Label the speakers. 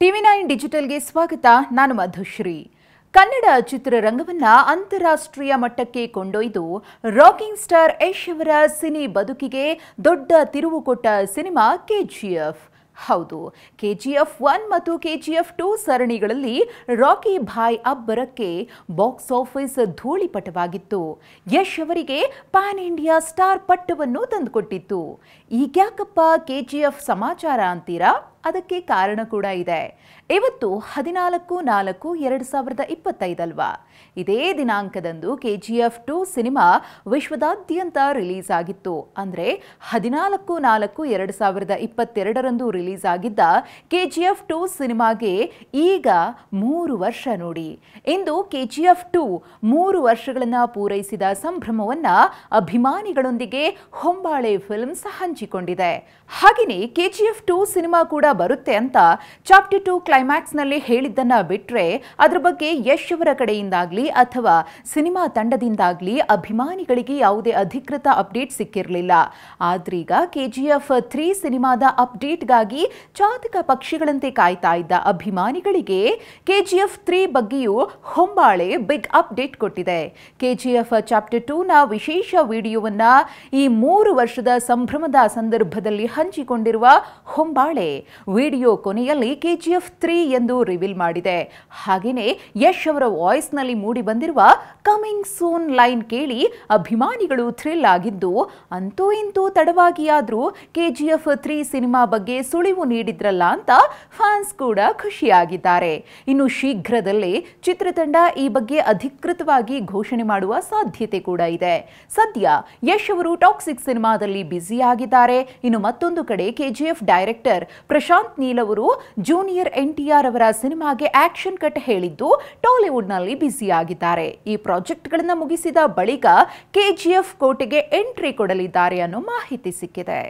Speaker 1: ಟಿವಿ9 ಡಿಜಿಟಲ್ಗೆ ಸ್ವಾಗತ. ನಾನು ಮಧುಶ್ರೀ. ಕನ್ನಡ ಚಿತ್ರರಂಗವನ್ನ ಅಂತಾರಾಷ್ಟ್ರೀಯ ಮಟ್ಟಕ್ಕೆ ಕೊಂಡೊಯ್ದು ರಾಕಿಂಗ್ ಸ್ಟಾರ್ ಯಶ್ ಅವರ ಸಿನಿ ಬದುಕಿಗೆ ದೊಡ್ಡ ತಿರುವು ಕೊಟ್ಟ ಸಿನಿಮಾ ಕೆಜಿಎಫ್. ಹೌದು, ಕೆಜಿಎಫ್ 1 ಮತ್ತು ಕೆಜಿಎಫ್ 2 ಸರಣಿಗಳಲ್ಲಿ ರಾಕಿ ಭಾಯ್ ಅಬ್ಬರಕ್ಕೆ ಬಾಕ್ಸ್ ಆಫೀಸ್ ಧೂಳಿಪಟವಾಗಿತ್ತು. ಯಶ್ ಅವರಿಗೆ ಪ್ಯಾನ್ ಇಂಡಿಯಾ ಸ್ಟಾರ್ ಪಟ್ಟವನ್ನು ತಂದುಕೊಟ್ಟಿತ್ತು. ಈಗ್ಯಾಕಪ್ಪ ಕೆಜಿಎಫ್ ಸಮಾಚಾರ ಅಂತೀರಾ? ಅದಕ್ಕೆ ಕಾರಣ ಕೂಡ ಇದೆ. ಇವತ್ತು 14/4/2025 ಅಲ್ವಾ? ಇದೇ ದಿನಾಂಕದಂದು ಕೆಜಿಎಫ್ 2 ಸಿನಿಮಾ ವಿಶ್ವದಾದ್ಯಂತ ರಿಲೀಸ್ ಆಗಿತ್ತು. ಅಂದರೆ 14/4/2022 ರಿಲೀಸ್ ಆಗಿದ್ದ ಕೆಜಿಎಫ್ 2 ಸಿನಿಮಾಗೆ ಈಗ 3 ವರ್ಷ ನೋಡಿ. ಇಂದು ಕೆಜಿಎಫ್ 2 3 ವರ್ಷಗಳನ್ನು ಪೂರೈಸಿದ ಸಂಭ್ರಮವನ್ನ ಅಭಿಮಾನಿಗಳೊಂದಿಗೆ ಹೊಂಬಾಳೆ ಫಿಲ್ಮ್ಸ್ ಹಂಚಿಕೊಂಡಿದೆ. ಹಾಗೆಯೇ ಕೆಜಿಎಫ್ 2 ಸಿನಿಮಾ ಕೂಡ ಬರುತ್ತೆ ಅಂತ ಚಾಪ್ಟರ್ 2 ಕ್ಲೈಮ್ಯಾಕ್ಸ್ ನಲ್ಲಿ ಹೇಳಿದ್ದನ್ನ ಬಿಟ್ರೆ ಅದರ ಬಗ್ಗೆ ಯಶ್ ಅವರ ಕಡೆಯಿಂದಾಗ್ಲಿ ಅಥವಾ ಸಿನಿಮಾ ತಂಡದಿಂದಾಗ್ಲಿ ಅಭಿಮಾನಿಗಳಿಗೆ ಯಾವುದೇ ಅಧಿಕೃತ ಅಪ್ಡೇಟ್ ಸಿಕ್ಕಿರಲಿಲ್ಲ. ಆದ್ರೀಗ ಕೆಜಿಎಫ್ 3 ಸಿನಿಮಾದ ಅಪ್ಡೇಟ್ಗಾಗಿ ಚಾತಕ ಪಕ್ಷಿಗಳಂತೆ ಕಾಯ್ತಾ ಇದ್ದ ಅಭಿಮಾನಿಗಳಿಗೆ ಕೆಜಿಎಫ್ 3 ಬಗ್ಗೆಯೂ ಹೊಂಬಾಳೆ ಬಿಗ್ ಅಪ್ಡೇಟ್ ಕೊಟ್ಟಿದೆ. ಕೆಜಿಎಫ್ ಚಾಪ್ಟರ್ 2 ನ ವಿಶೇಷ ವಿಡಿಯೋವನ್ನ ಈ 3 ವರ್ಷದ ಸಂಭ್ರಮದ ಸಂದರ್ಭದಲ್ಲಿ ಹಂಚಿಕೊಂಡಿರುವ ಹೊಂಬಾಳೆ ವಿಡಿಯೋ ಕೊನೆಯಲ್ಲಿ ಕೆಜಿಎಫ್ 3 ಎಂದು ರಿವೀಲ್ ಮಾಡಿದೆ. ಹಾಗೆಯೇ ಯಶ್ ಅವರ ವಾಯ್ಸ್ ನಲ್ಲಿ ಮೂಡಿ ಬಂದಿರುವ ಕಮಿಂಗ್ ಸೂನ್ ಲೈನ್ ಕೇಳಿ ಅಭಿಮಾನಿಗಳು ಥ್ರಿಲ್ ಆಗಿದ್ದು, ಅಂತೂ ಇಂತೂ ತಡವಾಗಿಯಾದ್ರೂ ಕೆಜಿಎಫ್ 3 ಸಿನಿಮಾ ಬಗ್ಗೆ ಸುಳಿವು ನೀಡಿದ್ರಲ್ಲ ಅಂತ ಫ್ಯಾನ್ಸ್ ಕೂಡ ಖುಷಿಯಾಗಿದ್ದಾರೆ. ಇನ್ನು ಶೀಘ್ರದಲ್ಲೇ ಚಿತ್ರತಂಡ ಈ ಬಗ್ಗೆ ಅಧಿಕೃತವಾಗಿ ಘೋಷಣೆ ಮಾಡುವ ಸಾಧ್ಯತೆ ಕೂಡ ಇದೆ. ಸದ್ಯ ಯಶ್ ಅವರು ಟಾಕ್ಸಿಕ್ ಸಿನಿಮಾದಲ್ಲಿ ಬ್ಯುಸಿಯಾಗಿದ್ದಾರೆ. ಇನ್ನು ಮತ್ತೊಂದು ಕಡೆ ಕೆಜಿಎಫ್ ಡೈರೆಕ್ಟರ್ ಪ್ರಶಾಂತ್ ನೀಲ್ ಅವರು ಜೂನಿಯರ್ ಎನ್ಟಿಆರ್ ಅವರ ಸಿನಿಮಾಗೆ ಆಕ್ಷನ್ ಕಟ್ ಹೇಳಿದ್ದು ಟಾಲಿವುಡ್ ನಲ್ಲಿ ಬ್ಯುಸಿಯಾಗಿದ್ದಾರೆ. ಈ ಪ್ರಾಜೆಕ್ಟ್ ಗಳನ್ನ ಮುಗಿಸಿದ ಬಳಿಕ ಕೆಜಿಎಫ್ ಕೋಟೆಗೆ ಎಂಟ್ರಿ ಕೊಡಲಿದ್ದಾರೆ ಅನ್ನೋ ಮಾಹಿತಿ ಸಿಕ್ಕಿದೆ.